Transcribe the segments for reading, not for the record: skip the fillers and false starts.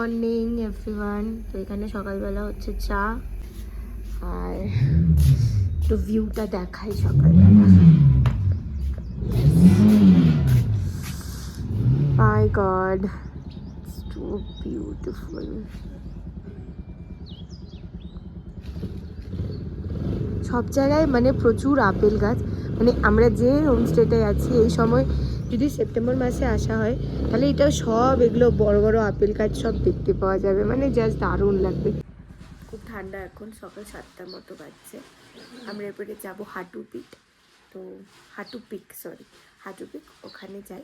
Morning everyone. তো এখানে সকালবেলা হচ্ছে চা, আর একটু ভিউটা দেখাই সকালবেলা। মাই গড, ইটস টু বিউটিফুল। সব জায়গায় মানে প্রচুর আপেল গাছ। মানে আমরা যে হোমস্টেতে আছি এই সময় যদি সেপ্টেম্বর মাসে আসা হয় তাহলে এটা সব এগুলো বড় বড় আপেল গাছ সব দেখতে পাওয়া যাবে, মানে জাস্ট দারুণ লাগবে। খুব ঠান্ডা, এখন সকাল 7টার মতো বাজছে। আমরা এরপরে যাবো হাঁটু পিক, তো হাঁটু পিক ওখানে যাই।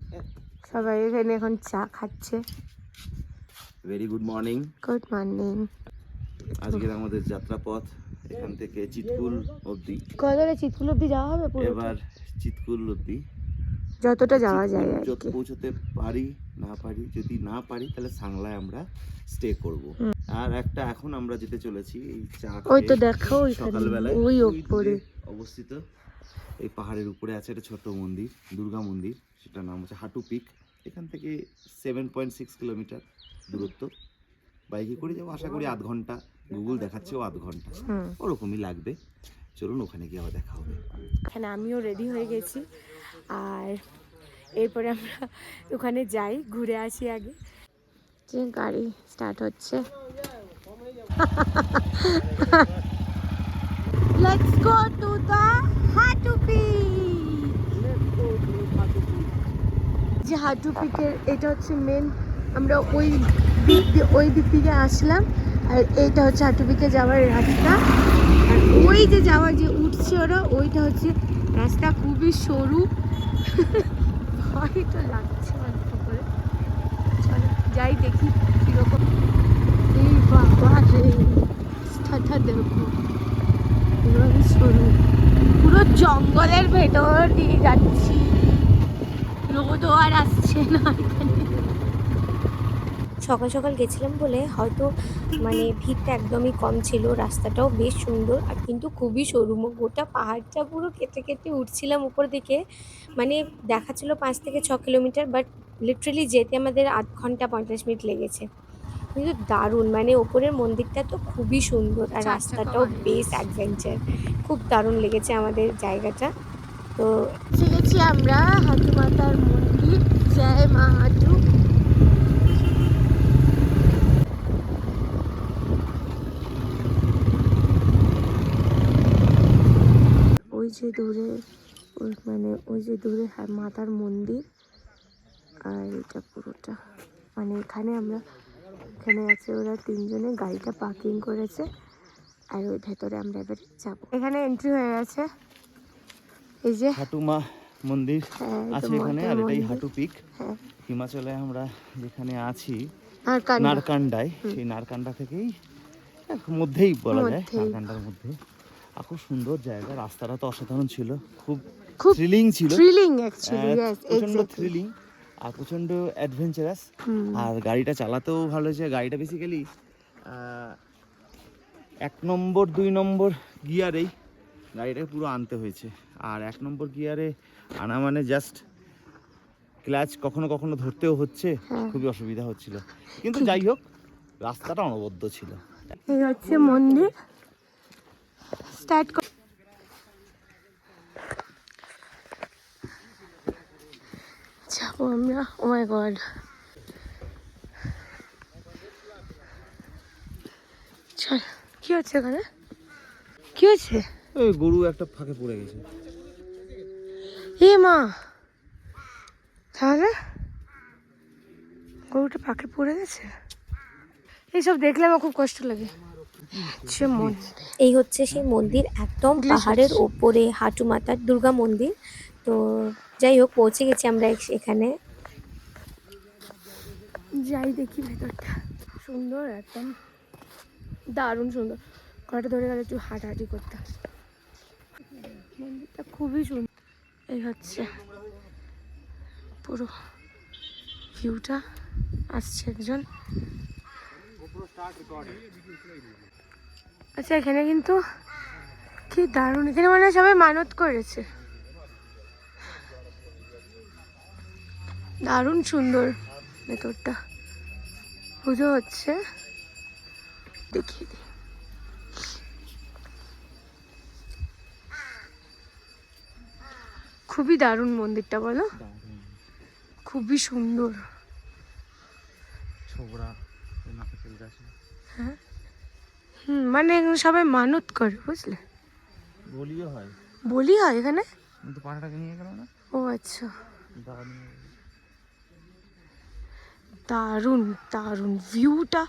সবাই এখানে এখন চা খাচ্ছে। Very good morning. Good morning. আজকের আমাদের যাত্রাপথ এখান থেকে চিতকুল অবধি। কতটা চিতকুল অবধি যাওয়া হবে? এবার চিতকুল অবধি যতটা যাওয়া যায় আর যত কি। পৌঁছতে পারি না পারি, যদি না পারি তাহলে সাংলায় আমরা স্টে করব। আর একটা এখন আমরা যেতে চলেছি এই চা, ওই তো দেখো সকালবেলায় ওই উপরে অবস্থিত এই পাহাড়ের উপরে আছে একটা ছোট মন্দির, দুর্গা মন্দির, সেটার নাম হচ্ছে হাঁটু পিক। এখান থেকে 7.6 কিলোমিটার দূরত্ব। বাইকে করে যাবো, আশা করি আধ ঘন্টা, গুগল দেখাচ্ছেও আধ ঘন্টা, ওরকমই লাগবে। চলুন ওখানে গিয়ে আবার দেখা হবে। এখানে আমিও রেডি হয়ে গেছি, আর এরপরে আমরা ওখানে যাই, ঘুরে আসি আগে। যে গাড়ি স্টার্ট হচ্ছে। লেটস গো টু দ্য হাঁটু পিক। যে হাঁটু পিকের এটা হচ্ছে মেন, আমরা ওই দিক থেকে আসলাম, আর এইটা হচ্ছে হাঁটু পিকে যাওয়ার রাস্তা। আর ওই যে যাওয়ার যে উঠছে ওরা, ওইটা হচ্ছে রাস্তা, খুবই সরু। ভয় তো লাগছে অল্প করে। চলো যাই দেখি কিরকম। এই বাবা রে, রাস্তাটা দেখো এভাবে সরু, পুরো জঙ্গলের ভেতর দিয়ে যাচ্ছি। রোদও আর আসছে না এখানে। সকাল সকাল গেছিলাম বলে হয়তো মানে ভিড়টা একদমই কম ছিল, রাস্তাটাও বেশ সুন্দর, আর কিন্তু খুবই সরু। গোটা পাহাড়টা পুরো কেটে কেটে উঠছিলাম উপর দিকে। মানে দেখাচ্ছিল 5 থেকে 6 কিলোমিটার, বাট লিটারেলি যেতে আমাদের আধ ঘন্টা 45 মিনিট লেগেছে। কিন্তু দারুণ, মানে ওপরের মন্দিরটা তো খুবই সুন্দর, আর রাস্তাটাও বেশ অ্যাডভেঞ্চার। খুব দারুণ লেগেছে আমাদের জায়গাটা। তো গেছি আমরা হাঁটু মাতার মন্দির। জয় মা হাঁটু। ওই যে দূরে ওই যে দূরে মাতার মন্দির, আর এটা পুরোটা মানে এখানে আছে ওরা তিনজনে, গাড়িটা পার্কিং করেছে, আর ওই ভেতরে আমরা এবারে যাবো। এখানে এন্ট্রি হয়ে গেছে, এই যে হাঁটু মা মন্দির আছে এখানে, আর এটাই হাঁটু পিক। হিমাচলে আমরা যেখানে আছি নারকান্ডায়, সেই নারকান্ডা থেকেই মধ্যেই বলা যায়, নারকান্ডার মধ্যে। খুব সুন্দর জায়গা, রাস্তাটা তো অসাধারণ ছিল, খুব থ্রিলিং ছিল, প্রচন্ড থ্রিলিং আর প্রচন্ড অ্যাডভেঞ্চারাস। আর গাড়িটা চালাতেও ভালো হয়েছে। গাড়িটা বেসিক্যালি 1 নম্বর 2 নম্বর গিয়ারেই গাড়িটাকে পুরো আনতে হয়েছে। আর 1 নম্বর গিয়ারে আনা মানে জাস্ট ক্লাচ কখনো কখনো ধরতেও হচ্ছে, খুবই অসুবিধা হচ্ছিল। কিন্তু যাই হোক, রাস্তাটা অনবদ্য ছিল। এই হচ্ছে মন্দির। স্টার্ট যাবো আমরা। ও মাই গড, চল। কি হচ্ছে এখানে? কি হচ্ছে? ওই গরু একটা ফাঁকে পড়ে গেছে। এ মা, তাহলে গরুটা ফাঁকে পড়ে গেছে? এইসব দেখলে আমার খুব কষ্ট লাগে। এই হচ্ছে সেই মন্দির, একদম পাহাড়ের ওপরে হাঁটু মাতার দুর্গা মন্দির। তো যাই হোক, পৌঁছে গেছি আমরা এখানে। যাই দেখি ভেতরটা, সুন্দর, একদম দারুণ সুন্দর। ঘরটা ধরে গেলে একটু হাঁটাহাঁটি করতাম। মন্দিরটা খুবই সুন্দর। এই হচ্ছে পুরো ভিউটা। আসছে একজন। আচ্ছা, এখানে কিন্তু কি দারুণ, এখানে মানে সবাই মানত করেছে। দারুণ সুন্দর ভেতরটা, পুজো হচ্ছে, দেখিয়ে দিই। খুবই দারুণ মন্দিরটা, বলো? খুবই সুন্দর। হ্যাঁ, মানে এখানে সবাই মানত করে, বুঝলে? বলিও হয়। বলি হয় এখানে? কিন্তু পাঠাটাকে নিয়ে গেল না। ও আচ্ছা, দারুণ দারুণ ভিউটা,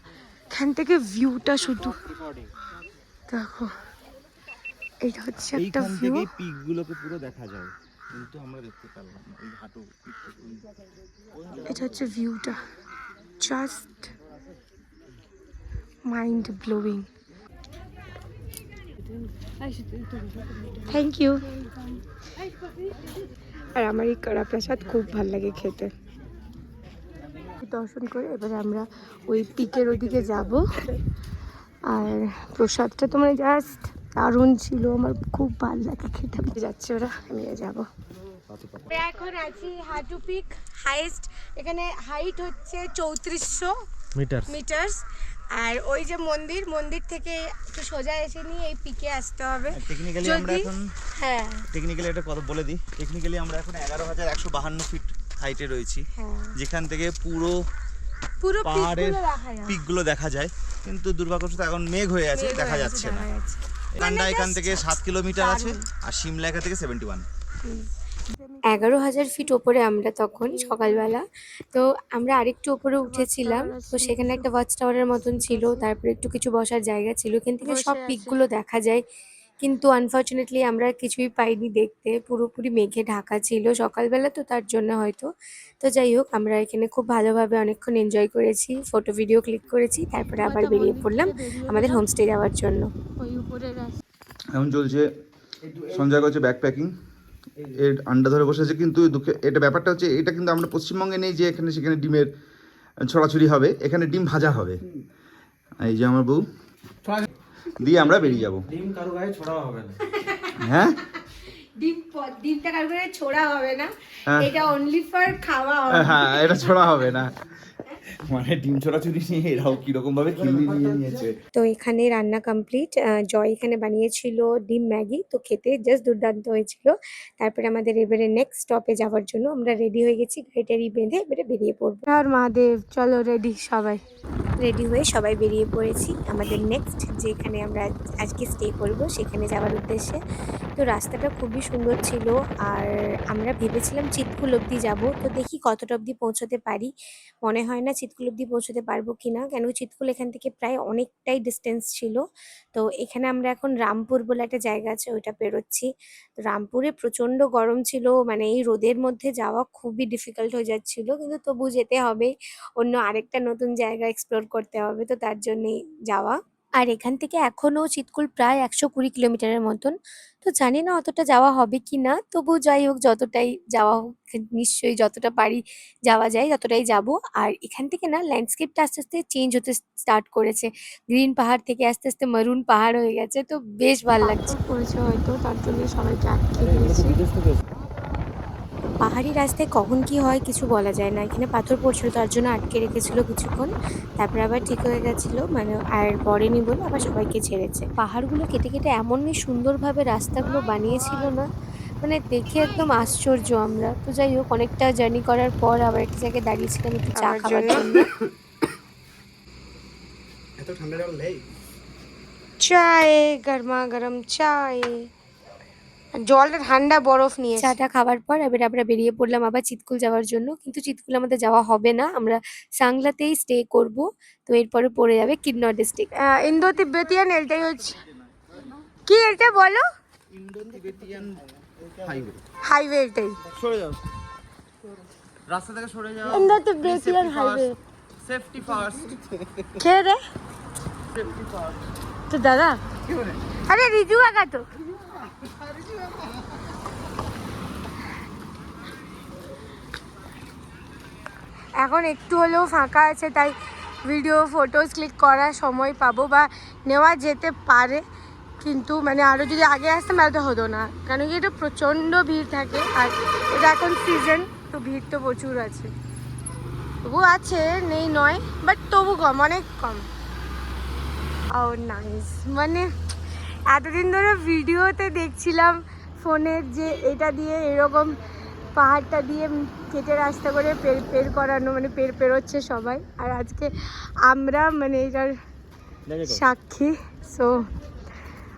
এখান থেকে ভিউটা শুধু দেখো। এটা হচ্ছে একটা এইখান ভিউ। থেকেই পিক গুলোকে পুরো দেখা যায়, কিন্তু আমরা দেখতে পারলাম না ওই হাঁটু পিকটা। এটা হচ্ছে ভিউটা, just mind blowing. Thank you. আর আমার এই কড়া প্রসাদ খুব ভালো লাগে খেতে। দর্শন করে এবারে আমরা ওই পিকের ওদিকে যাব। আর প্রসাদটা তো মানে জাস্ট দারুণ ছিল, আমার খুব ভালো লাগে খেতে। যাচ্ছে ওরা, আমি যাবো। এখন আছি হাঁটু পিক, হাইয়েস্ট। এখানে হাইট হচ্ছে 3400 মিটার। আর ওই যে মন্দির থেকে একটু সোজা এসে নিয়ে এই পিকে আসতে হবে। টেকনিক্যালি আমরা এখন, হ্যাঁ টেকনিক্যালি এটা কত বলে দিই। টেকনিক্যালি আমরা এখন 11,152 ফিট হাইটে রয়েছি, যেখান থেকে পুরো পাহাড়ের পিকগুলো দেখা যায়। কিন্তু দুর্ভাগ্যবশত এখন মেঘ হয়ে আছে, দেখা যাচ্ছে না। কান্ডা এখান থেকে 7 কিলোমিটার আছে, আর সিমলা এখান থেকে 71। 11,000 ফিট ওপরে আমরা তখন সকালবেলা। তো আমরা আরেকটু ওপরে উঠেছিলাম, তো সেখানে একটা ওয়াচ টাওয়ারের মতন ছিল, তারপরে একটু কিছু বসার জায়গা ছিল, এখান থেকে সব পিকগুলো দেখা যায়। কিন্তু আনফর্চুনেটলি আমরা কিছুই পাইনি দেখতে, পুরোপুরি মেঘে ঢাকা ছিল সকালবেলা, তো তার জন্য হয়তো। তো যাই হোক, আমরা এখানে খুব ভালোভাবে অনেকক্ষণ এনজয় করেছি, ফটো ভিডিও ক্লিক করেছি, তারপরে আবার বেরিয়ে পড়লাম আমাদের হোমস্টে যাওয়ার জন্য। এখন চলছে, সঞ্জয় করছে ব্যাকপ্যাকিং, এর আন্ডা ধরে বসেছে। কিন্তু দুঃখে এটা ব্যাপারটা হচ্ছে, এটা কিন্তু আমরা পশ্চিমবঙ্গে নেই যে এখানে সেখানে ডিমের ছড়াছড়ি হবে, এখানে ডিম ভাজা হবে। এই যে আমার বউ দিয়ে আমরা বেরিয়ে যাবো। ডিম কারো গায়ে ছড়াও হবে না। হ্যাঁ, ডিমটা কারো করে ছোড়া হবে না, এটা অনলি ফর খাওয়া হবে। হ্যাঁ, এটা ছোড়া হবে না, মানে ডিম ছোড়াছুড়ি নিয়ে এরাও কিরকম ভাবে খিল্লি নিয়ে নিয়েছে। তো এখানে রান্না কমপ্লিট। জয় এখানে বানিয়েছিল ডিম ম্যাগি, তো খেতে জাস্ট দুর্দান্ত হয়েছিল। তারপরে আমাদের এবারে নেক্সট স্টপে যাওয়ার জন্য আমরা রেডি হয়ে গেছি, গাড়িটারি বেঁধে এবারে বেরিয়ে পড়বো। আর মহাদেব, চলো রেডি, সবাই রেডি হয়ে সবাই বেরিয়ে পড়েছি আমাদের নেক্সট যেখানে আমরা আজকে স্টে করব সেখানে যাওয়ার উদ্দেশ্যে। তো রাস্তাটা খুবই সুন্দর ছিল, আর আমরা ভেবেছিলাম চিৎকুল অবধি যাব, তো দেখি কতটা অবধি পৌঁছতে পারি। মনে হয় না চিৎকুল অবধি পৌঁছতে পারবো কিনা, কেন চিৎকুল এখান থেকে প্রায় অনেকটাই ডিস্টেন্স ছিল। তো এখানে আমরা এখন রামপুর বলে একটা জায়গা আছে, ওইটা পেরোচ্ছি। তো রামপুরে প্রচণ্ড গরম ছিল, মানে এই রোদের মধ্যে যাওয়া খুবই ডিফিকাল্ট হয়ে যাচ্ছিল, কিন্তু তবু যেতে হবে, অন্য আরেকটা নতুন জায়গা এক্সপ্লোর করতে হবে, তো তার জন্যই যাওয়া। আর এখান থেকে এখনও চিৎকুল প্রায় 120 কিলোমিটারের মতন। তো জানি না অতটা যাওয়া হবে কি না, তবু যাই হোক, যতটাই যাওয়া হোক, নিশ্চয়ই যতটা পারি যাওয়া যায় ততটাই যাব। আর এখান থেকে না ল্যান্ডস্কেপটা আস্তে আস্তে চেঞ্জ হতে স্টার্ট করেছে, গ্রিন পাহাড় থেকে আস্তে আস্তে মারুন পাহাড় হয়ে গেছে, তো বেশ ভালো লাগছে। পড়েছে হয়তো, তার জন্য সবাইকে আটকে দিয়েছি। পাহাড়ি রাস্তায় কখন কি হয় কিছু বলা যায় না, এখানে পাথর পড়ছিল তার জন্য আটকে রেখেছিল কিছুক্ষণ, তারপরে আবার ঠিক হয়ে গেছিলো, মানে আর পড়েনি বলে আবার সবাইকে ছেড়েছে। পাহাড়গুলো কেটে কেটে এমনই সুন্দরভাবে রাস্তাগুলো বানিয়েছিল না, মানে দেখে একদম আশ্চর্য আমরা। তো যাই হোক, অনেকটা জার্নি করার পর আবার একটা জায়গায় দাঁড়িয়েছিলাম একটু চা খাওয়ার জন্য। এত ঠান্ডা জল নেই। চায়ে গরমা গরম চায়ে, জলটা ঠান্ডা বরফ নিয়ে। চাটা খাওয়ার পর এবার আমরা বেরিয়ে পড়লাম আবার চিৎকুল যাওয়ার জন্য, কিন্তু চিৎকুল আমাদের যাওয়া হবে না, আমরা সাংলাতেই স্টে করব। তো এরপরে পড়ে যাবে কিন্নর ডিস্ট্রিক্ট। ইন্দো তিব্বতিয়ান এটাই হচ্ছে, কি এটা বলো? Indo Tibetan highway. হাইওয়ে এটাই। সরে যাও, রাস্তা থেকে সরে যাও। Indo Tibetan highway. Safety first. কে রে? Safety first. তো দাদা, আরে রিজু আগা তো। এখন একটু হলেও ফাঁকা আছে, তাই ভিডিও ফটোজ ক্লিক করার সময় পাবো, বা নেওয়া যেতে পারে, কিন্তু মানে আরও যদি আগে আসতাম তাহলে তো হতো না, কেন কি এটা প্রচণ্ড ভিড় থাকে, আর এটা এখন সিজন, তো ভিড় তো প্রচুর আছে। তবু আছে, নেই নয়, বাট তবু কম, অনেক কম। ও নাইস, মানে এতদিন ধরে ভিডিওতে দেখছিলাম ফোনের যে এটা দিয়ে এরকম পাহাড়টা দিয়ে কেটে রাস্তা করে পের করানো, মানে পেরোচ্ছে সবাই, আর আজকে আমরা মানে এটার সাক্ষী। সো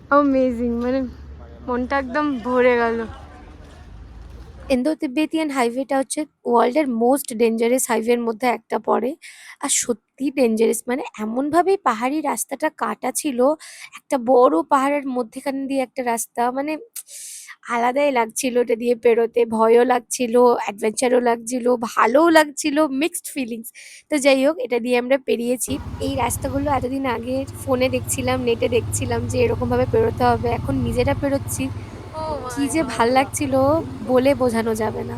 অ্যামেজিং, মানে মনটা একদম ভরে গেল। ইন্দো তিব্বেতিয়ান হাইওয়েটা হচ্ছে ওয়ার্ল্ডের মোস্ট ডেঞ্জারাস হাইওয়ের মধ্যে একটা পড়ে। আর সত্যি ডেঞ্জারাস, মানে এমনভাবে পাহাড়ি রাস্তাটা কাটা ছিল, একটা বড় পাহাড়ের মধ্যেখান দিয়ে একটা রাস্তা, মানে আলাদাই লাগছিল ওটা দিয়ে পেরোতে, ভয়ও লাগছিল, অ্যাডভেঞ্চারও লাগছিল, ভালোও লাগছিল, মিক্সড ফিলিংস। তো যাই হোক, এটা দিয়ে আমরা পেরিয়েছি। এই রাস্তাগুলো এতদিন আগে ফোনে দেখছিলাম, নেটে দেখছিলাম যে এরকমভাবে পেরোতে হবে, এখন নিজেরা পেরোচ্ছি, কি যে ভাল লাগছিল বলে বোঝানো যাবে না।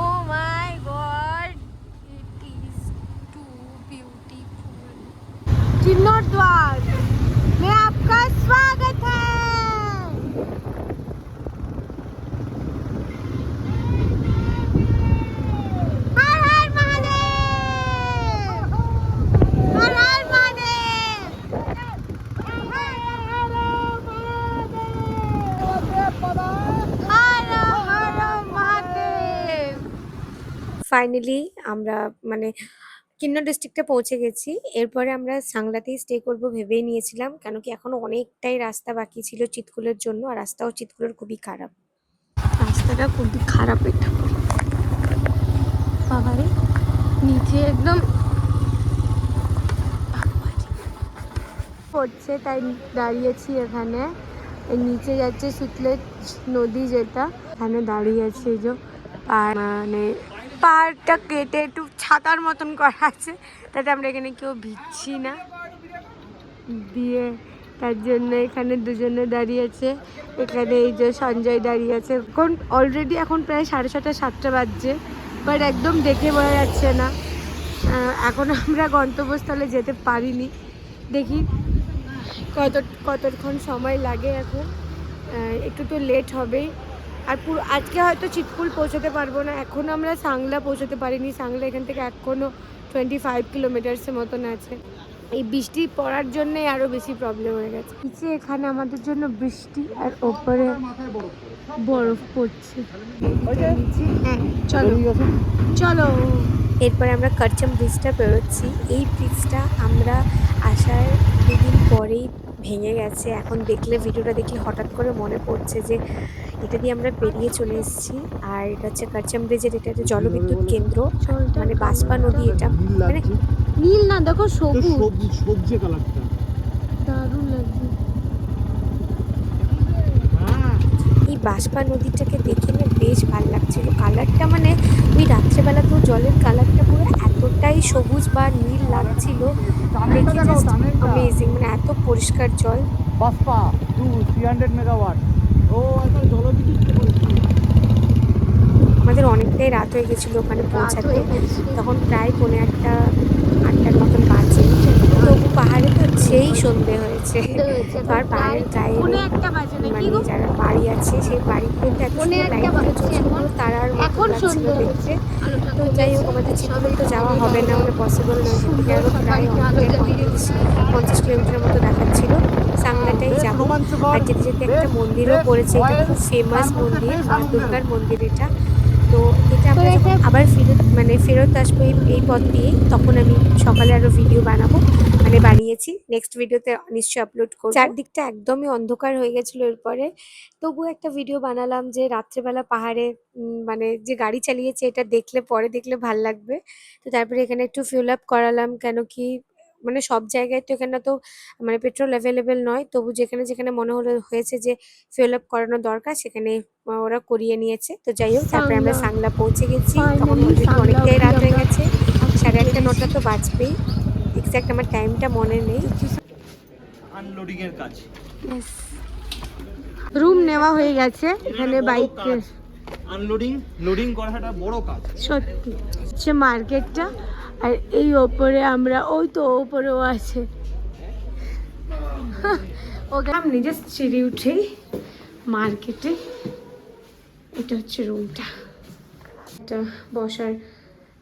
Oh my God, it is too beautiful. Kinnaur में आपका स्वागत है। हर हर महादेव, हर हर महादेव, ফাইনালি আমরা মানে কিন্নর ডিস্ট্রিক্টে পৌঁছে গেছি। এরপরে আমরা সাংলাতেই স্টে করব ভেবেই নিয়েছিলাম, কেন কি এখনো অনেকটাই রাস্তা বাকি ছিল চিৎকুলের জন্য, আর রাস্তাও চিৎকুলের খুবই খারাপ। রাস্তাটা খুবই খারাপ, এটা পাহাড়ে নিচে একদম পড়ছে, তাই দাঁড়িয়েছি এখানে। এর নিচে যাচ্ছে সুতলেজ নদী, যেটা এখানে দাঁড়িয়েছে। এই যে মানে পাহাড়টা কেটে একটু ছাতার মতন করা আছে, তাতে আমরা এখানে কেউ ভিজছি না দিয়ে, তার জন্য এখানে দুজনে দাঁড়িয়েছে। এখানে এই যে সঞ্জয় দাঁড়িয়ে আছে। এখন অলরেডি এখন প্রায় 6:30 7টা বাজছে, বাট একদম দেখে বোঝা যাচ্ছে না। এখন আমরা গন্তব্যস্থলে যেতে পারিনি, দেখি কতক্ষণ সময় লাগে। এখন একটু তো লেট হবেই। আর পুরো আজকে হয়তো চিৎকুল পৌঁছতে পারবো না, এখন আমরা সাংলা পৌঁছতে পারিনি। সাংলা এখান থেকে এখনও 25 কিলোমিটার্সের মতন আছে। এই বৃষ্টি পড়ার জন্যই আরও বেশি প্রবলেম হয়ে গেছে। নিচে এখানে আমাদের জন্য বৃষ্টি, আর ওপরে বরফ পড়ছে। হ্যাঁ চলো চলো। এরপরে আমরা করচম ব্রিজটা পেরোচ্ছি। এই ব্রিজটা আমরা আসার 2 দিন পরেই ভেঙে গেছে। এখন দেখলে, ভিডিওটা দেখলে হঠাৎ করে মনে পড়ছে যে এটা দিয়ে আমরা পেরিয়ে চলে এসেছি। আর এটা হচ্ছে করচম ব্রিজের, এটা একটা জলবিদ্যুৎ কেন্দ্র, মানে বাসপা নদী। এটা মানে নীল না, দেখো সবুজ সবজি কালারটা দারুণ লাগছে। এই বাসপা নদীটাকে দেখে না বেশ ভালো লাগছিল কালারটা, মানে ওই রাত্রেবেলা তো জলের কালারটা পুরো এতটাই সবুজ বা নীল লাগছিল, দেখে জাস্ট অ্যামেজিং, মানে এত পরিষ্কার জল। বাসপা 300 মেগাওয়াট। ও এখন জলবিদ্যুৎ আমাদের অনেকটাই রাত হয়ে গেছিলো ওখানে পৌঁছাতে, তখন প্রায় 7:30-8টার মতন বাজে। তবু পাহাড়ে তো সেই সন্ধে হয়েছে, আর পাহাড়ের গায়ে মানে যারা বাড়ি আছে সেই বাড়িগুলোতে এত লাইট জ্বলছিল, তারার মতো লাগছিল দেখতে। তো যাই হোক, আমাদের চিৎকুল তো যাওয়া হবে না, মানে পসিবল নয়, থেকে আরও প্রায় 50 কিলোমিটারের মতো দেখাচ্ছিল। সাংলাটাই যাবো। আর যেতে যেতে একটা মন্দিরও পড়েছে, এটা খুব ফেমাস মন্দির, মা দুর্গার মন্দির এটা। তো এটা আমরা যখন আবার ফেরত আসবো এই পথ দিয়ে, তখন আমি সকালে আরও ভিডিও বানাবো, মানে বানিয়েছি, নেক্সট ভিডিওতে নিশ্চয়ই আপলোড করব। চারদিকটা একদমই অন্ধকার হয়ে গেছিলো এরপরে, তবু একটা ভিডিও বানালাম যে রাত্রেবেলা পাহাড়ে মানে যে গাড়ি চালিয়েছে এটা পরে দেখলে ভাল লাগবে। তো তারপরে এখানে একটু ফিল আপ করালাম, কেন কি মানে সব জায়গায় তো এখানে তো মানে পেট্রোল অ্যাভেলেবেল নয়, তবু যেখানে যেখানে মনে হয়েছে যে ফিল আপ করানো দরকার, সেখানে ওরা করিয়ে নিয়েছে। তো যাই হোক, তারপরে আমরা সাংলা পৌঁছে গেছি। তখন অনেকটাই রাত হয়ে গেছে, 8:30-9টা তো বাজবেই, এক্স্যাক্ট আমার টাইমটা মনে নেই। আনলোডিং এর কাজ, রুম নেওয়া হয়ে গেছে এখানে, বাইক আনলোডিং লোডিং করাটা বড় কাজ সত্যি। হচ্ছে মার্কেটটা, আর এই ওপরে আমরা, ওই তো ওপরেও আছে ওকে। আমি জাস্ট সিঁড়ি উঠেই মার্কেটে, এটা হচ্ছে রুমটা। একটা বসার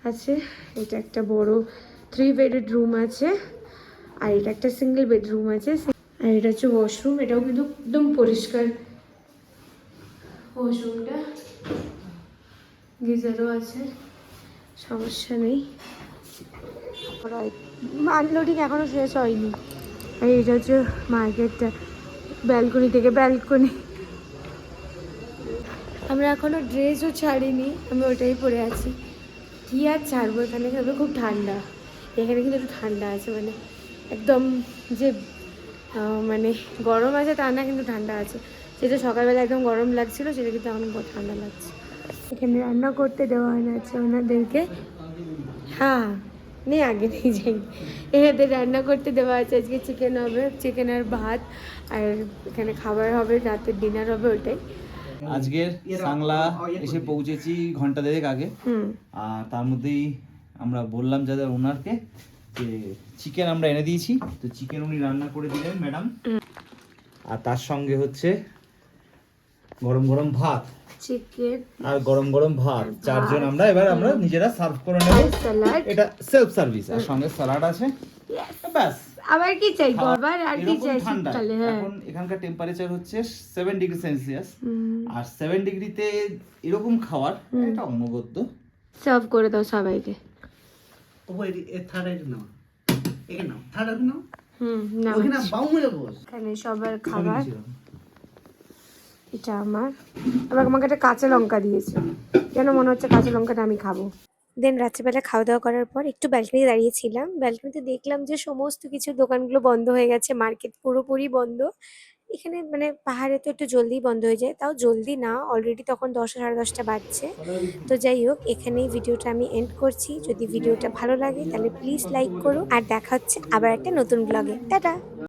আছে, এটা একটা বড় 3 বেডেড রুম আছে, আর এটা একটা সিঙ্গেল বেডরুম আছে, আর এটা হচ্ছে ওয়াশরুম, এটাও কিন্তু একদম পরিষ্কার ওয়াশরুমটা, গিজারও আছে, সমস্যা নেই। আনলোডিং এখনো শেষ হয়নি। আর এটা হচ্ছে মার্কেটটা, ব্যালকনি থেকে ব্যালকনি। আমরা এখনো ড্রেসও ছাড়িনি, আমি ওটাই পরে আছি। কি আর ছাড়বো, এখানে কিন্তু খুব ঠান্ডা, এখানে কিন্তু একটু ঠান্ডা আছে, মানে একদম যে মানে গরম আছে তা না, কিন্তু ঠান্ডা আছে। যেটা সকালবেলা একদম গরম লাগছিল সেটা কিন্তু এখন বহুত ঠান্ডা লাগছে। এখানে রান্না করতে দেওয়া হয় না আছে ওনাদেরকে, হ্যাঁ নেই আগে নিয়ে যাই, এনাদের রান্না করতে দেওয়া আছে। আজকে চিকেন হবে, চিকেন আর ভাত, আর এখানে খাবার হবে, রাতের ডিনার হবে ওইটাই। আজকের সাংলা এসে পৌঁছেছি ঘন্টা দেড়েক আগে, আর তার মধ্যেই আমরা বললাম যাদের ওনারকে যে চিকেন আমরা এনে দিয়েছি, তো চিকেন উনি রান্না করে দিলেন ম্যাডাম, আর তার সঙ্গে হচ্ছে গরম গরম ভাত, চিকেন আর গরম গরম ভাত, চারজন আমরা এবার আমরা নিজেরা সার্ভ করে নেব, এটা সেলফ সার্ভিস, আর সঙ্গে স্যালাড আছে, ব্যাস। আবার কি চাই গরবার, আর কি চাই ঠান্ডা। শীতকালে? হ্যাঁ, এখন এখানকার টেম্পারেচার হচ্ছে 7 ডিগ্রি সেলসিয়াস, আর 7 ডিগ্রিতে এরকম খাবার এটা অনবদ্য। সার্ভ করে দাও সবাইকে। না এখানে সবার খাবার, এটা আমার, আবার আমাকে একটা কাঁচা লঙ্কা দিয়েছে, কেন মনে হচ্ছে কাঁচা লঙ্কাটা আমি খাবো। দেন রাত্রিবেলা খাওয়া দাওয়া করার পর একটু ব্যালকনি দাঁড়িয়েছিলাম, ব্যালকনিতে দেখলাম যে সমস্ত কিছু দোকানগুলো বন্ধ হয়ে গেছে, মার্কেট পুরোপুরি বন্ধ। এখানে মানে পাহাড়ে তো একটু জলদি বন্ধ হয়ে যায়, তাও জলদি না, অলরেডি তখন 10 সাড়ে 10টা বাজছে। তো যাই হোক, এখানেই ভিডিওটা আমি এন্ড করছি। যদি ভিডিওটা ভালো লাগে তাহলে প্লিজ লাইক করো, আর দেখা হচ্ছে আবার একটা নতুন ব্লগে। টাটা।